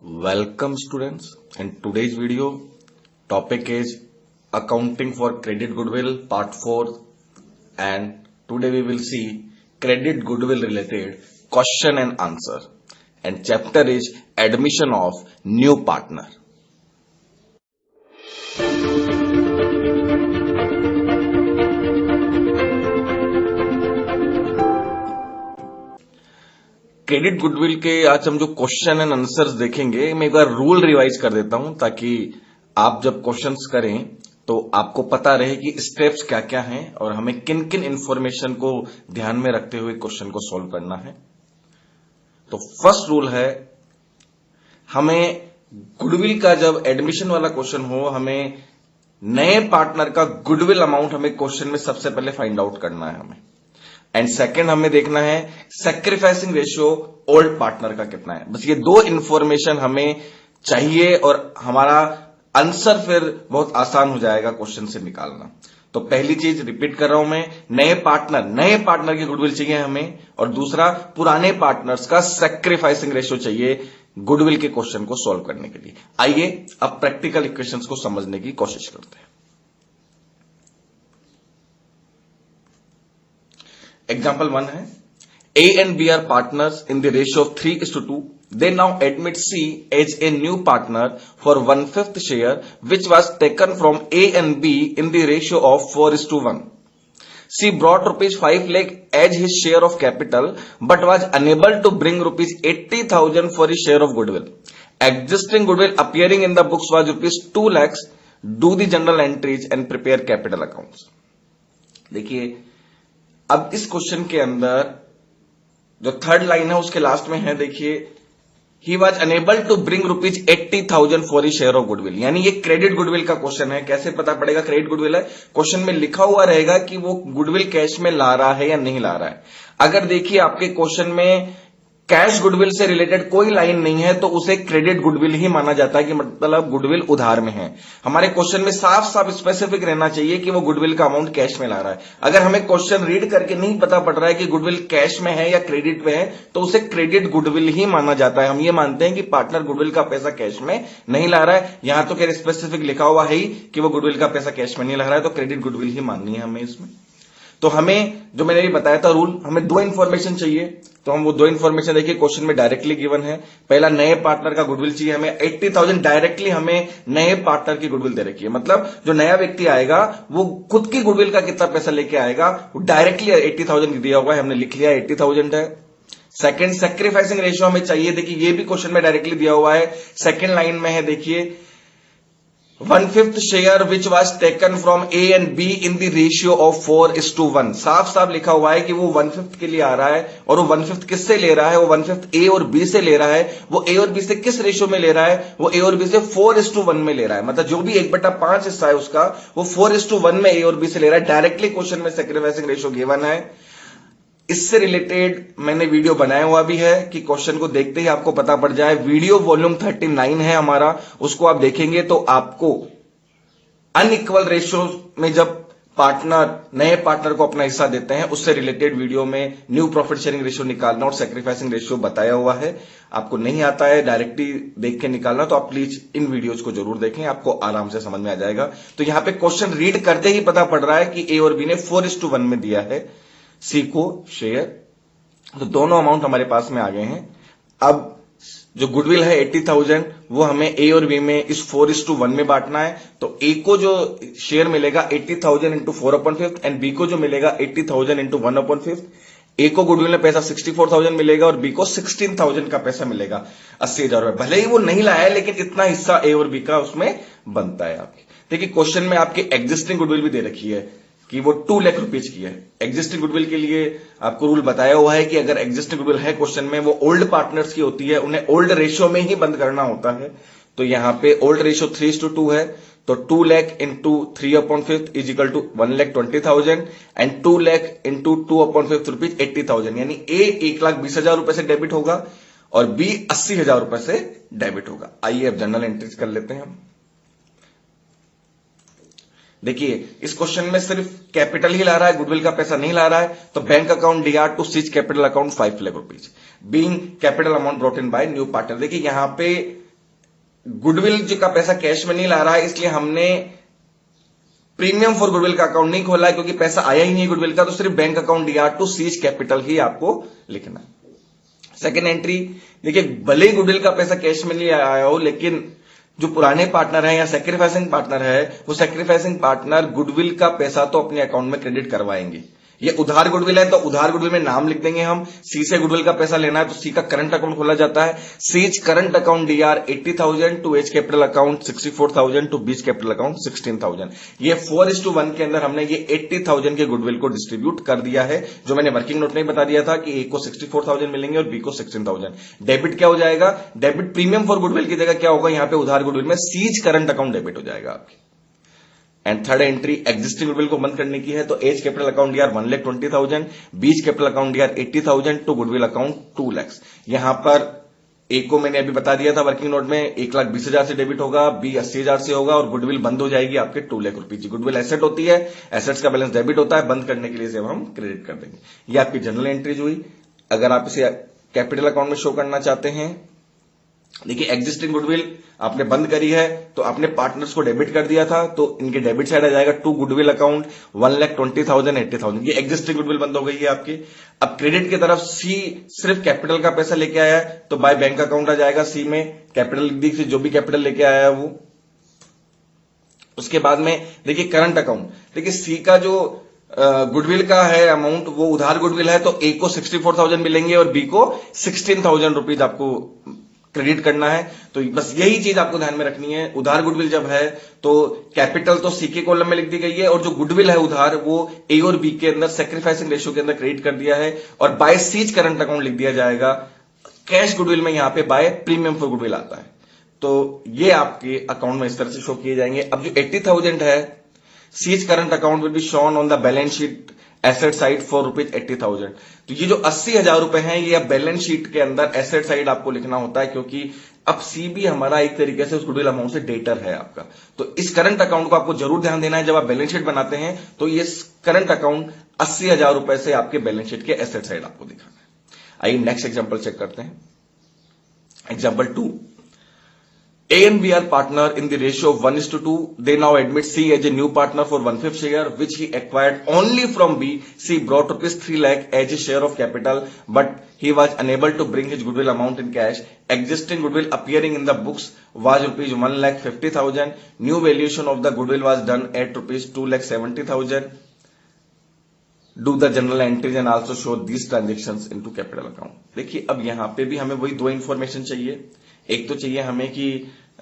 Welcome students. In today's video, topic is accounting for credit goodwill part 4, and today we will see credit goodwill related question and answer, and chapter is admission of new partner. Credit goodwill के आज हम जो question and answers देखेंगे, मैं एक बार rule revise कर देता हूं ताकि आप जब क्वेश्चंस करें तो आपको पता रहे कि स्टेप्स क्या क्या हैं और हमें किन किन इंफॉर्मेशन को ध्यान में रखते हुए क्वेश्चन को सॉल्व करना है। तो फर्स्ट रूल है, हमें गुडविल का जब एडमिशन वाला क्वेश्चन हो, हमें नए पार्टनर का गुडविल अमाउंट हमें क्वेश्चन में सबसे पहले फाइंड आउट करना है हमें। एंड सेकंड हमें देखना है सैक्रिफाइसिंग रेशियो ओल्ड पार्टनर का कितना है। बस ये दो इंफॉर्मेशन हमें चाहिए और हमारा आंसर फिर बहुत आसान हो जाएगा क्वेश्चन से निकालना। तो पहली चीज रिपीट कर रहा हूं मैं, नए पार्टनर की गुडविल चाहिए हमें, और दूसरा पुराने पार्टनर्स का सैक्रिफाइसिंग रेशियो चाहिए गुडविल के क्वेश्चन को सॉल्व करने के लिए। आइए अब प्रैक्टिकल इक्वेशंस को समझने की कोशिश करते हैं। Example 1 है, A and B are partners in the ratio of 3:2. They now admit C as a new partner for 1/5 share which was taken from A and B in the ratio of 4:1. C brought rupees 5 lakh as his share of capital but was unable to bring rupees 80,000 for his share of goodwill. Existing goodwill appearing in the books was rupees 2 lakhs. Do the journal entries and prepare capital accounts. देखिए, अब इस question के अंदर जो third line है उसके last में है, देखिए, he was unable to bring rupees 80,000 for he share of goodwill. यानी ये क्रेडिट गुडविल का क्वेश्चन है। कैसे पता पड़ेगा क्रेडिट गुडविल है? क्वेश्चन में लिखा हुआ रहेगा कि वो गुडविल कैश में ला रहा है या नहीं ला रहा है। अगर देखिए आपके क्वेश्चन में कैश गुडविल से रिलेटेड कोई लाइन नहीं है तो उसे क्रेडिट गुडविल ही माना जाता है, कि मतलब गुडविल उधार में है। हमारे क्वेश्चन में साफ साफ स्पेसिफिक रहना चाहिए कि वो गुडविल का अमाउंट कैश में ला रहा है। अगर हमें क्वेश्चन रीड करके नहीं पता पड़ रहा है कि गुडविल कैश में है या क्रेडिट में है तो उसे क्रेडिट गुडविल ही माना जाता है। हम ये मानते हैं कि पार्टनर गुडविल का पैसा कैश में नहीं ला रहा है। यहां तो खैर स्पेसिफिक लिखा हुआ है ही कि वो गुडविल का पैसा कैश में नहीं ला रहा है, तो क्रेडिट गुडविल ही माननी है हमें इसमें। तो हमें, जो मैंने भी बताया था रूल, हमें दो इंफॉर्मेशन चाहिए, तो हम वो दो इंफॉर्मेशन देखिए क्वेश्चन में डायरेक्टली गिवन है। पहला, नए पार्टनर का गुडविल चाहिए हमें 80,000, डायरेक्टली हमें नए पार्टनर की गुडविल दे रखी है। मतलब जो नया व्यक्ति आएगा वो खुद की गुडविल का कितना पैसा लेके आएगा, वो डायरेक्टली 80,000 दिया हुआ है, हमने लिख लिया 80,000 है। सेकंड, सैक्रिफाइसिंग रेशियो हमें चाहिए, देखिए ये भी क्वेश्चन में डायरेक्टली दिया हुआ है। सेकंड लाइन में है, देखिए 1/5 share which was taken from A and be in the ratio of 4:1। साफ साफ लिखा हुआ है कि वो 1/5 के लिए आ रहा है, और वो 1/5 किससे ले रहा है? वो 1/5 ए और बी से ले रहा है। वो ए और बी से किस रेशियो में ले रहा है? वो ए और बी से 4:1 में ले रहा है। मतलब जो भी 1/5 हिस्सा है उसका वो 4:1 में ए और बी से ले रहा है। डायरेक्टली क्वेश्चन में सैक्रिफाइसिंग रेशियो गिवन है। इससे रिलेटेड मैंने वीडियो बनाया हुआ भी है कि क्वेश्चन को देखते ही आपको पता पड़ जाए। वीडियो वॉल्यूम 39 है हमारा, उसको आप देखेंगे तो आपको अनइक्वल रेशियो में जब नए पार्टनर को अपना हिस्सा देते हैं उससे रिलेटेड वीडियो में न्यू प्रॉफिट शेयरिंग रेशियो निकालना और सैक्रिफाइसिंग रेशियो बताया हुआ है। आपको नहीं आता है डायरेक्टली देख के निकालना, तो आप प्लीज इन वीडियोज को जरूर देखें, आपको आराम से समझ में आ जाएगा। तो यहां पे क्वेश्चन रीड करते ही पता पड़ रहा है कि ए और बी ने 4:1 में दिया है सी को शेयर। तो दोनों अमाउंट हमारे पास में आ गए हैं। अब जो गुडविल है 80,000 वो हमें ए और बी में इस 4:1 में बांटना है। तो ए को जो शेयर मिलेगा 80,000 इंटू 4/5 एंड बी को जो मिलेगा 80,000 इंटू 1/5। ए को गुडविल में पैसा 64,000 मिलेगा और बी को 16,000 का पैसा मिलेगा, 80,000 रुपए। भले ही वो नहीं लाया है लेकिन इतना हिस्सा ए और बी का उसमें बनता है आपके। देखिए क्वेश्चन में आपकी एग्जिस्टिंग गुडविल भी दे रखी है कि वो 2 लाख रुपीज की है। एग्जिस्टिंग गुडविल के लिए आपको रूल बताया हुआ है कि अगर एग्जिस्टिंग गुडविल है क्वेश्चन में, वो ओल्ड पार्टनर्स की होती है, उन्हें ओल्ड रेशियो में ही बंद करना होता है। तो यहां पे ओल्ड रेशियो 3:2 है, तो 2 lakh into 3/5 is equal to 1,20,000 and 2 lakh into 2/5 rupees 80,000। यानी ए 1,20,000 रुपए से डेबिट होगा और बी 80,000 रुपए से डेबिट होगा। आइए अब जनरल एंट्रीज कर लेते हैं हम। देखिए इस क्वेश्चन में सिर्फ कैपिटल ही ला रहा है, गुडविल का पैसा नहीं ला रहा है। तो bank account DR to seize capital account 5 lakh rupees being capital amount brought in by new partner. देखिए यहां पे गुडविल जो का पैसा कैश में नहीं ला रहा है, इसलिए हमने प्रीमियम फॉर गुडविल का अकाउंट नहीं खोला है, क्योंकि पैसा आया ही नहीं गुडविल का, तो सिर्फ bank account DR to seize capital ही आपको लिखना है। सेकेंड एंट्री देखिए, भले ही गुडविल का पैसा कैश में नहीं आया हो, लेकिन जो पुराने पार्टनर है या सैक्रिफाइसिंग पार्टनर है, वो सैक्रिफाइसिंग पार्टनर गुडविल का पैसा तो अपने अकाउंट में क्रेडिट करवाएंगे। ये उधार गुडविल है तो उधार गुडविल में नाम लिख देंगे हम। सी से गुडविल का पैसा लेना है तो सी का करंट अकाउंट खोला जाता है। C's current account DR 80,000 to H capital account 64,000 to B's capital account 16,000। ये 4:1 के अंदर हमने ये 80,000 के गुडविल को डिस्ट्रीब्यूट कर दिया है, जो मैंने वर्किंग नोट में ही बता दिया था कि ए को 64,000 मिलेंगे और बी को 16,000। डेबिट क्या हो जाएगा? डेबिट प्रीमियम फॉर गुडविल की जगह क्या होगा? यहां पे उधार गुडविल में सीज करंट अकाउंट डेबिट हो जाएगा आपकी। And third entry existing goodwill को बंद करने की है, तो H's capital account DR 1,20,000, B's capital account DR 80,000 to goodwill account 2 lakh. यहां पर ए को मैंने अभी बता दिया था वर्किंग नोट में 1,20,000 से डेबिट होगा, बी 80,000 से होगा और गुडविल बंद हो जाएगी आपके 2 लाख रुपए की। गुडविल एसेट होती है, एसेट्स का बैलेंस डेबिट होता है, बंद करने के लिए इसे हम क्रेडिट कर देंगे। ये आपकी जनरल एंट्रीज हुई। अगर आप इसे कैपिटल अकाउंट में शो करना चाहते हैं, देखिए एग्जिस्टिंग गुडविल आपने बंद करी है तो आपने पार्टनर्स को डेबिट कर दिया था, तो इनके डेबिट साइड आ जाएगा टू गुडविल अकाउंट 1,20,000 80,000। ये एग्जिस्टिंग गुडविल बंद हो गई है आपकी। अब क्रेडिट की तरफ सी सिर्फ कैपिटल का पैसा लेके आया है तो बाय बैंक अकाउंट आ जाएगा। सी में कैपिटल लिख दी, जो भी कैपिटल लेके आया है वो। उसके बाद में देखिए करंट अकाउंट, देखिए सी का जो गुडविल का है अमाउंट वो उधार गुडविल है, तो ए को 64,000 मिलेंगे और बी को 16,000 रुपीज आपको क्रेडिट करना है। तो बस यही चीज आपको ध्यान में रखनी है। उधार गुडविल जब है तो कैपिटल तो सी के कॉलम में लिख दी गई है और जो गुडविल है उधार वो ए और बी के अंदर सैक्रिफाइसिंग रेशियो के अंदर क्रेडिट कर दिया है और बाय सीज करंट अकाउंट लिख दिया जाएगा। कैश गुडविल में यहां पे बाय प्रीमियम फॉर गुडविल आता है, तो ये आपके अकाउंट में इस तरह से शो किए जाएंगे। अब जो 80,000 है, C's current account will be shown on the balance sheet asset side for ₹80,000। तो ये जो 80,000 रुपए हैं ये अब बैलेंस शीट के अंदर एसेट साइड आपको लिखना होता है, क्योंकि अब सी भी हमारा एक तरीके से उस गुडविल अमाउंट से डेटर है आपका। तो इस करंट अकाउंट को आपको जरूर ध्यान देना है जब आप बैलेंस शीट बनाते हैं, तो ये करंट अकाउंट 80,000 रुपए से आपके बैलेंस शीट के एसेट साइड आपको दिखाना है। आइए नेक्स्ट एग्जाम्पल चेक करते हैं। Example 2, A and B are partner in the ratio of 1:2. They now admit C as a new partner for 1/5 share, which he acquired only from B. C brought ₹3 lakh as a share of capital, but he was unable to bring his goodwill amount in cash. Existing goodwill appearing in the books was ₹1,50,000. New valuation of the goodwill was done at ₹2,70,000. Do the journal entries and also show these transactions into capital account. देखिए अब यहां पे भी हमें वही दो information चाहिए। एक तो चाहिए हमें कि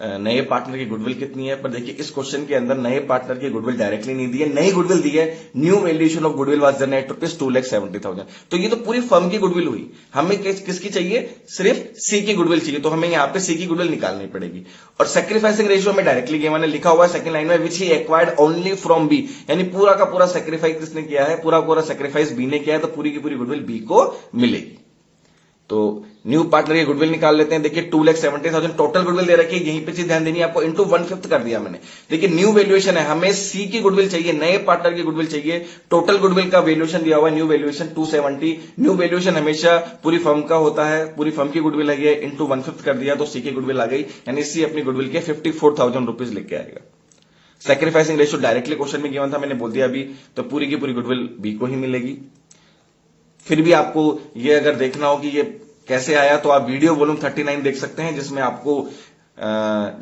नए पार्टनर की गुडविल कितनी है, पर देखिए इस क्वेश्चन के अंदर नए पार्टनर की गुडविल डायरेक्टली नहीं दी है, नई गुडविल दी है। New valuation of goodwill was done at ₹2,70,000। तो ये तो पूरी फर्म की गुडविल हुई। हमें किसकी चाहिए? सिर्फ सी की गुडविल चाहिए, तो हमें यहां पे सी की गुडविल निकालनी पड़ेगी। और सैक्रिफाइसिंग रेशियो में डायरेक्टली गिवन है, लिखा हुआ है सेकंड लाइन में, विच ही एक्वायर्ड ओनली फ्रॉम बी, यानी पूरा का पूरा सैक्रिफाइस किसने किया है? पूरा पूरा सैक्रिफाइस बी ने किया है, तो पूरी की पूरी गुडविल बी को मिलेगी। तो न्यू पार्टनर की गुडविल निकाल लेते हैं। देखिए 2,70,000 टोटल गुडविल दे रखी है, यहीं पे चीज ध्यान देनी है आपको, इंटू 1/5 कर दिया मैंने। देखिए न्यू वैल्यूएशन है, हमें सी की गुडविल चाहिए, नए पार्टनर की गुडविल चाहिए। टोटल गुडविल का वैल्यूएशन दिया हुआ है, न्यू वैल्यूएशन 270। न्यू वैल्यूएशन हमेशा पूरी फर्म का होता है, पूरी फर्म की गुडविल है, इंटू 1/5 कर दिया तो सी की गुडविल आ गई, यानी सी अपनी गुडविल के 54,000 रुपीज लेके आएगा। सैक्रिफाइसिंग रेशियो डायरेक्टली क्वेश्चन में गिवन था, मैंने बोल दिया अभी, तो पूरी की पूरी गुडविल बी को ही मिलेगी। फिर भी आपको ये अगर देखना हो कि ये कैसे आया, तो आप वीडियो वॉल्यूम 39 देख सकते हैं, जिसमें आपको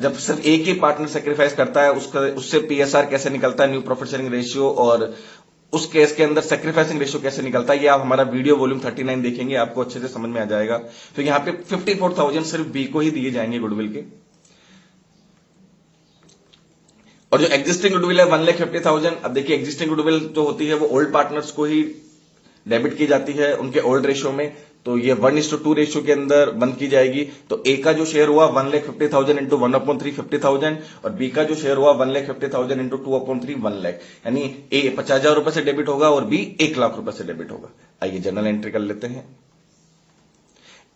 जब सिर्फ एक ही पार्टनर सेक्रीफाइस करता है उससे पीएसआर कैसे निकलता है, न्यू प्रॉफिट शेयरिंग रेशियो, और उस केस के अंदर सेक्रीफाइसिंग रेशियो कैसे निकलता है, ये आप हमारा वीडियो वॉल्यूम 39 देखेंगे, आपको अच्छे से समझ में आ जाएगा। तो यहां पे 54,000 सिर्फ बी को ही दिए जाएंगे गुडविल के। और जो एग्जिस्टिंग गुडविल है 1,50,000। अब देखिए एग्जिस्टिंग गुडविल जो होती है वो ओल्ड पार्टनर्स को ही डेबिट की जाती है उनके ओल्ड रेशियो में, तो ये 1:2 रेशियो के अंदर बंद की जाएगी। तो ए का जो शेयर हुआ 1,50,000 इंटू 1/3 50,000, और बी का जो शेयर हुआ 1,50,000 इंटू 2/3 1 लाख, यानी ए 50,000 रुपए से डेबिट होगा और बी 1 लाख रुपए से डेबिट होगा। आइए जनरल एंट्री कर लेते हैं।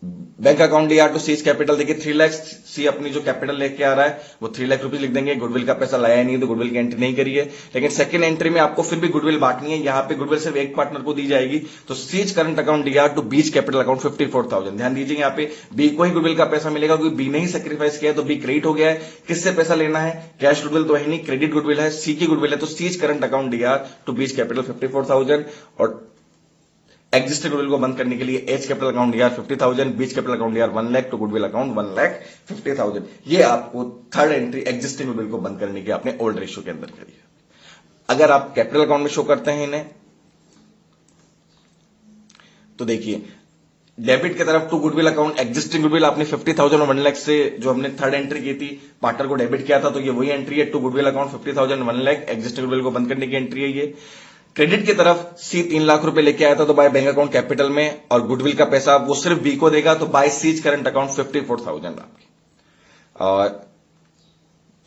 Bank account DR to seize capital, देखिए 3 लाख सी अपनी जो कैपिटल लेके आ रहा है वो 3 लाख रुपीज लिख देंगे। गुडविल का पैसा लाया नहीं तो गुडविल की एंट्री नहीं करी है, लेकिन सेकंड एंट्री में आपको फिर भी गुडविल बांटनी है। यहां पे गुडविल सिर्फ एक पार्टनर को दी जाएगी, तो C's current account DR to B's capital account 54,000। ध्यान दीजिए यहाँ पे बी को ही गुडविल का पैसा मिलेगा, क्योंकि बी ने ही सेक्रीफाइस किया है तो बी क्रेडिट हो गया है। किससे पैसा लेना है? कैश गुडविल तो है नहीं, क्रेडिट गुडविल है, सी की गुडविल है, तो C's current account DR to B's capital 54,000 और एग्जिस्टिंग गुडविल को बंद करने के लिए H capital account DR 50,000, B's capital account DR 1 lakh to goodwill account 1,50,000। ये आपको थर्ड एंट्री एग्जिस्टिंग गुडविल को बंद करने की आपने ओल्ड रेशियो के अंदर करी है। अगर आप कैपिटल अकाउंट में शो करते हैं इन्हें तो देखिए डेबिट की तरफ to goodwill account existing goodwill आपने 50,000 और 1 लाख से जो हमने थर्ड एंट्री की थी पार्टनर को डेबिट किया था, तो ये वही एंट्री है। To goodwill account 50,000 1 lakh existing goodwill को बंद करने की एंट्री है ये। क्रेडिट की तरफ सी 3 लाख रुपए लेके आया था तो बाय बैंक अकाउंट कैपिटल में, और गुडविल का पैसा वो सिर्फ बी को देगा तो बाय सीज करंट अकाउंट 54,000 आपकी। और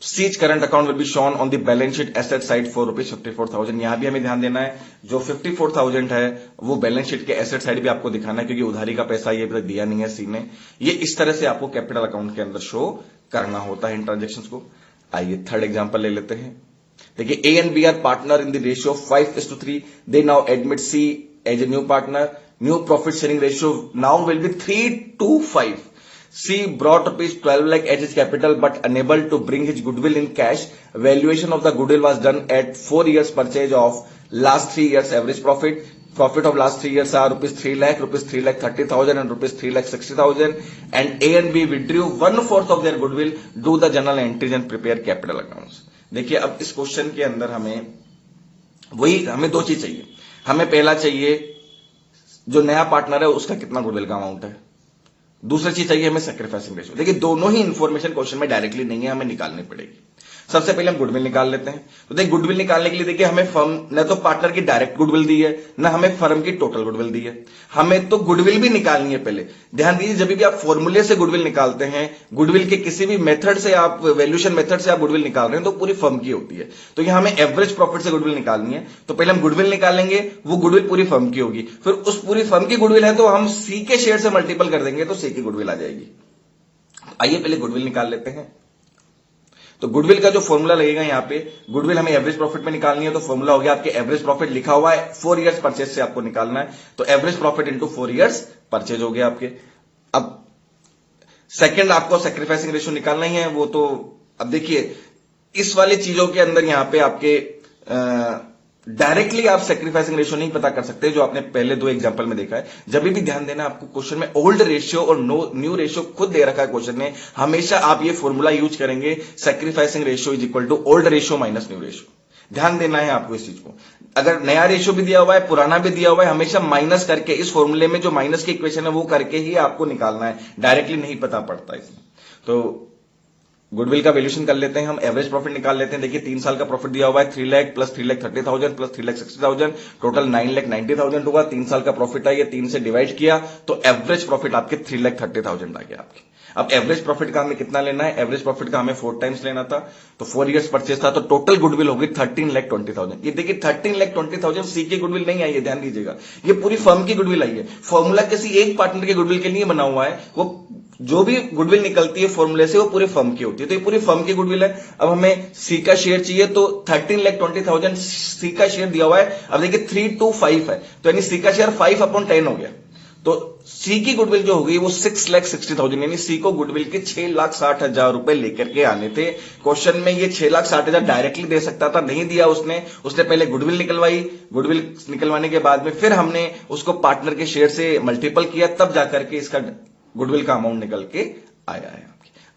C's current account will be shown on the balance sheet asset side for ₹54,000। यहां भी हमें ध्यान देना है, जो 54,000 है वो बैलेंस शीट के एसेट साइड भी आपको दिखाना है, क्योंकि उधारी का पैसा ये अभी तक दिया नहीं है सी ने। ये इस तरह से आपको कैपिटल अकाउंट के अंदर शो करना होता है इन ट्रांजेक्शन्स को। आइए थर्ड एग्जाम्पल ले लेते हैं। देखिए A and B are partner in the ratio 5:3। They now admit C as a new partner. New profit sharing ratio now will be 3:5। C brought ₹12 lakh as his capital but unable to bring his goodwill in cash. Valuation of the goodwill was done at 4 years purchase of last 3 years average profit. Profit of last 3 years are ₹3 lakh, ₹3,30,000 and ₹3,60,000. And A and B withdrew 1/4 of their goodwill. Do the journal entries and prepare capital accounts. देखिए अब इस question के अंदर हमें दो चीज चाहिए। हमें पहला चाहिए जो नया पार्टनर है उसका कितना गुडविल का अमाउंट है, दूसरी चीज चाहिए हमें सैक्रिफाइसिंग रेशियो। देखिए दोनों ही इंफॉर्मेशन क्वेश्चन में डायरेक्टली नहीं है, हमें निकालनी पड़ेगी। सबसे पहले हम गुडविल निकाल लेते हैं। तो देखिए गुडविल निकालने के लिए देखिए हमें फर्म न तो पार्टनर की डायरेक्ट गुडविल दी है, न हमें फर्म की टोटल गुडविल दी है, हमें तो गुडविल भी निकालनी है पहले। ध्यान दीजिए जब भी आप फॉर्मूले से गुडविल निकालते हैं, गुडविल के किसी भी मेथड से आप वैल्यूएशन मेथड से आप गुडविल निकाल रहे हैं तो पूरी फर्म की होती है। तो यहां हमें एवरेज प्रॉफिट से गुडविल निकालनी है, तो पहले हम गुडविल निकालेंगे, वो गुडविल पूरी फर्म की होगी। फिर उस पूरी फर्म की गुडविल है तो हम सी के शेयर से मल्टीपल कर देंगे तो सी की गुडविल आ जाएगी। आइए पहले गुडविल निकाल लेते हैं। तो गुडविल का जो फॉर्मूला लगेगा यहाँ पे, गुडविल हमें एवरेज प्रॉफिट में निकालनी है, तो फॉर्मूला हो गया आपके एवरेज प्रॉफिट लिखा हुआ है 4 इयर्स परचेज से आपको निकालना है, तो average profit into 4 years purchase हो गया आपके। अब सेकंड आपको सैक्रिफाइसिंग रेशियो निकालना ही है, वो तो अब देखिए इस वाली चीजों के अंदर यहां पे आपके डायरेक्टली आप सैक्रिफाइसिंग रेशियो नहीं पता कर सकते, जो आपने पहले 2 एग्जांपल में देखा है। जब भी ध्यान देना आपको क्वेश्चन में ओल्ड रेशियो और न्यू रेशियो खुद दे रखा है क्वेश्चन में, हमेशा आप ये फॉर्मूला यूज करेंगे, sacrificing ratio is equal to old ratio minus new ratio. ध्यान देना है आपको इस चीज को। अगर नया रेशियो भी दिया हुआ है, पुराना भी दिया हुआ है, हमेशा माइनस करके इस फॉर्मूले में जो माइनस की इक्वेशन है वो करके ही आपको निकालना है, डायरेक्टली नहीं पता पड़ता इसमें। तो गुडविल का वैल्यूएशन कर लेते हैं हम, एवरेज प्रॉफिट निकाल लेते हैं। देखिए 3 साल का प्रॉफिट दिया हुआ है 3 लाख प्लस 3,30,000 प्लस 3,60,000, टोटल 9,90,000 होगा। 3 साल का प्रॉफिट है, ये 3 से डिवाइड किया तो एवरेज प्रॉफिट आपके 3,30,000 आ गया आपके। अब एवरेज प्रॉफिट का हमें कितना लेना है, एवरेज प्रॉफिट का हमें 4 टाइम्स लेना था, तो 4 इयर्स परचेज था, तो टोटल गुडविल होगी 13,20,000। ये देखिए 13,20,000 सी की गुडविल नहीं आई है, ध्यान दीजिएगा, ये पूरी फर्म की गुडविल आई है। फॉर्मूला किसी एक पार्टनर के गुडविल के लिए बना हुआ है, वो जो भी गुडविल निकलती है फॉर्मूले से वो पूरे फर्म की होती है, तो ये पूरी फर्म की गुडविल है। अब हमें सी का शेयर चाहिए, तो 13,20,000 सी का शेयर दिया हुआ है। अब देखिए 325 है, तो यानी सी का शेयर 5/10 हो गया, तो सी की गुडविल जो होगी वो 6,60,000, यानी सी को गुडविल के 6,60,000 रुपए लेकर के आने थे। क्वेश्चन में ये 6,60,000 डायरेक्टली दे सकता था, नहीं दिया उसने पहले गुडविल निकलवाई, गुडविल निकलवाने के बाद में फिर हमने उसको पार्टनर के शेयर से मल्टीपल किया, तब जाकर के इसका गुडविल का अमाउंट निकल के आया है।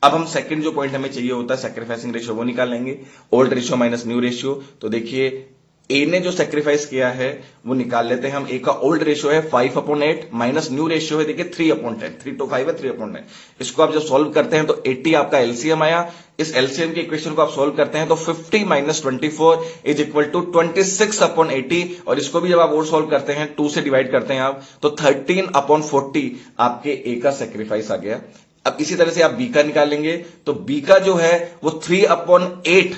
अब हम सेकंड जो पॉइंट हमें चाहिए होता है सैक्रिफाइसिंग रेशियो, वो निकालेंगे, old ratio minus new ratio. तो देखिए ए ने जो सैक्रिफाइस किया है वो निकाल लेते हैं हम। ए का ओल्ड रेशियो है 5/8 माइनस न्यू रेशियो है देखिए 3/10, 3 to 5 है 3/10। इसको आप जब सॉल्व करते हैं तो 80 आपका एलसीएम आया। इस एलसीएम की इक्वेशन को आप सॉल्व करते हैं तो 50 माइनस 24 इज इक्वल टू 26/80, और इसको भी जब आप और सॉल्व करते हैं 2 से डिवाइड करते हैं आप, तो 13/40 आपके ए का सैक्रिफाइस आ गया। अब इसी तरह से आप बी का निकालेंगे, तो बी का जो है वो 3/8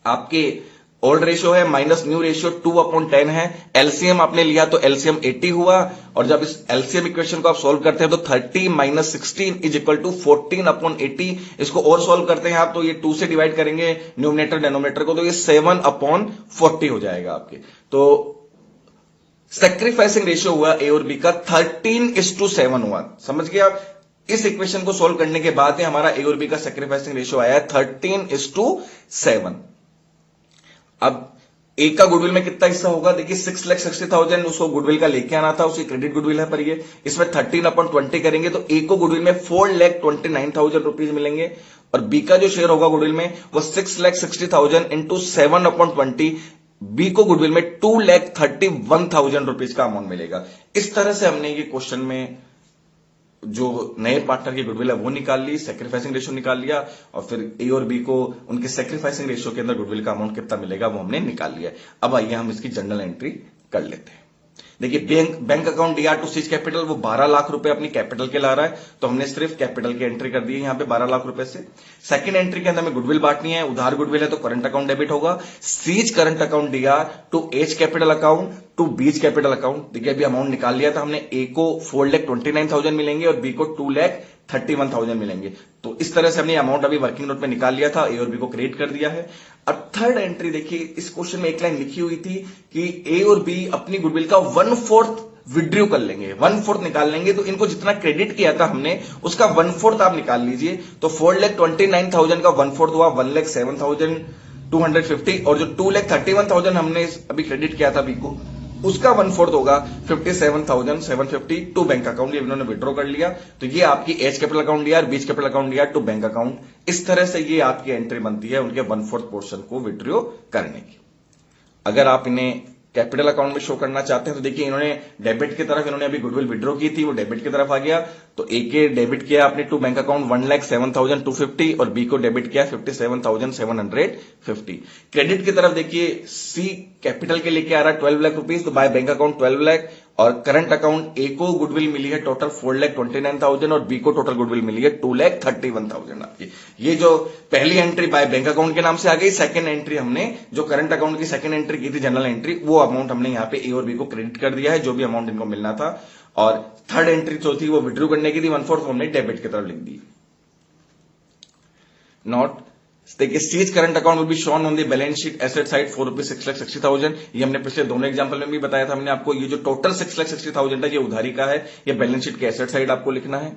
आपके ओल्ड रेशियो है माइनस न्यू रेशियो 2/10 है। एलसीएम आपने लिया तो एलसीएम 80 हुआ, और जब इस एलसीएम इक्वेशन को आप सोल्व करते हैं तो 30 माइनस 16 इज इक्वल टू 14/80। इसको और सोल्व करते हैं आप तो ये 2 से डिवाइड करेंगे न्यूमरेटर डेनोमिनेटर को, तो ये 7/40 हो जाएगा आपके। तो सैक्रिफाइसिंग रेशियो हुआ ए और बी का 13:7 हुआ। समझ गए आप? इस इक्वेशन को सोल्व करने के बाद हमारा ए और बी का सैक्रिफाइसिंग रेशियो आया है 13:7। अब ए का गुडविल में कितना हिस्सा होगा? देखिए 6,60,000 उसको गुडविल का लेके आना था, उसकी क्रेडिट गुडविल है, पर ये इसमें 13/20 करेंगे तो ए को गुडविल में 4,29,000 रुपीज मिलेंगे, और बी का जो शेयर होगा गुडविल में वो 6,60,000 इंटू 7/20, बी को गुडविल में 2,31,000 रुपीज का अमाउंट मिलेगा। इस तरह से हमने ये क्वेश्चन में जो नए पार्टनर की गुडविल है वो निकाल ली, सैक्रिफाइसिंग रेशियो निकाल लिया, और फिर ए और बी को उनके सैक्रिफाइसिंग रेशियो के अंदर गुडविल का अमाउंट कितना मिलेगा वो हमने निकाल लिया। अब आइए हम इसकी जनरल एंट्री कर लेते हैं। देखिए bank account DR to seize capital वो 12 लाख रुपए अपनी कैपिटल के ला रहा है, तो हमने सिर्फ कैपिटल की एंट्री कर दी है यहां पे 12 लाख रुपए से। सेकंड एंट्री के अंदर हमें गुडविल बांटनी है, उधार गुडविल है तो करंट अकाउंट डेबिट होगा, C's current account DR to H capital account to B's capital account. देखिए अभी अमाउंट निकाल लिया था हमने, ए को 4,29,000 मिलेंगे और बी को 2,31,000 मिलेंगे। तो इस तरह से हमने अमाउंट अभी वर्किंग नोट में निकाल लिया था, ए और बी को क्रेडिट कर दिया है। अब थर्ड एंट्री देखिए, इस क्वेश्चन में एक लाइन लिखी हुई थी कि ए और बी अपनी गुडविल का 1/4 विड्रॉ कर लेंगे, 1/4 निकाल लेंगे, तो इनको जितना क्रेडिट किया था हमने उसका 1/4 आप निकाल लीजिए। तो 4,29,000 का 1/4 हुआ 1,07,250, और जो 2,31,000 हमने अभी क्रेडिट किया था बी को उसका 1/4 होगा 57,750 टू बैंक अकाउंट, ये इन्होंने विड्रॉ कर लिया। तो ये आपकी H capital account DR, B's capital account DR to bank account, इस तरह से ये आपकी एंट्री बनती है उनके 1/4 पोर्शन को विड्रॉ करने की। अगर आप इन्हें कैपिटल अकाउंट में शो करना चाहते हैं तो देखिए इन्होंने डेबिट की तरफ इन्होंने अभी गुडविल विड्रॉ की थी, वो डेबिट की तरफ आ गया, तो ए के डेबिट किया आपने टू बैंक अकाउंट 1,07,250 और बी को डेबिट किया 57,750। क्रेडिट की तरफ देखिए सी कैपिटल के लेके आ रहा है 12 लाख रुपीज, तो बाय बैंक अकाउंट 12 लाख, और करंट अकाउंट ए को गुडविल मिली है टोटल 4,29,000 और बी को टोटल गुडविल मिली है 2,31,000 आपकी। ये जो पहली एंट्री बाय बैंक अकाउंट के नाम से आ गई, सेकंड एंट्री हमने जो करंट अकाउंट की सेकंड एंट्री की थी जनरल एंट्री, वो अमाउंट हमने यहां पे ए और बी को क्रेडिट कर दिया है, जो भी अमाउंट इनको मिलना था। और थर्ड एंट्री जो थी वो विड्रॉ करने की थी 1/4, हमने डेबिट की तरफ लिख दी। नॉट देखिए C's current account will be shown on the balance sheet asset side for ₹6,60,000। ये हमने पिछले दोनों एग्जांपल में भी बताया था हमने आपको, ये जो टोटल 6,60,000 है ये उधारी का है, ये बैलेंस शीट के एसेट साइड आपको लिखना है।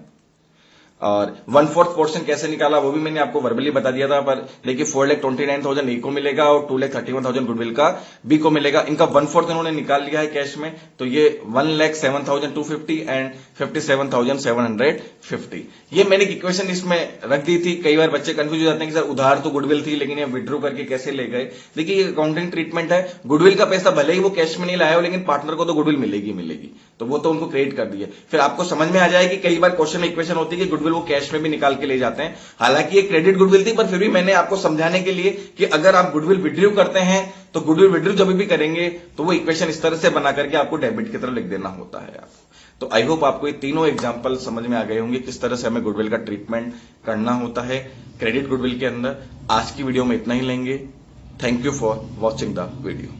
और 1/4 पोर्शन कैसे निकाला वो भी मैंने आपको वर्बली बता दिया था, पर देखिए 4,29,000 ए को मिलेगा और 2,31,000 गुडविल का बी को मिलेगा। इनका 1/4 इन्होंने निकाल लिया है कैश में, तो ये 1,07,250 एंड 57,750। ये मैंने इक्वेशन इसमें रख दी थी। कई बार बच्चे कंफ्यूज हो जाते हैं कि सर उधार तो गुडविल थी लेकिन ये विड्रॉ करके कैसे ले गए। देखिए ये अकाउंटिंग ट्रीटमेंट है, गुडविल का पैसा भले ही वो कैश में नहीं लाया हो लेकिन पार्टनर को तो गुडविल मिलेगी, तो वो तो उनको क्रेडिट कर दिए। फिर आपको समझ में आ जाएगी, कई बार क्वेश्चन में इक्वेशन होती है कि गुडविल वो कैश में भी निकाल के ले जाते हैं, हालांकि ये क्रेडिट गुडविल थी, पर फिर भी मैंने आपको समझाने के लिए कि अगर आप गुडविल विड्रॉ करते हैं तो गुडविल विड्रॉ जब भी करेंगे तो वो इक्वेशन इस तरह से बना करके आपको डेबिट की तरफ लिख देना होता है आपको। तो आई होप आपको ये तीनों एग्जांपल समझ में आ गए होंगे किस तरह से हमें गुडविल का ट्रीटमेंट करना होता है क्रेडिट गुडविल के अंदर। आज की वीडियो में इतना ही लेंगे। Thank you for watching the video.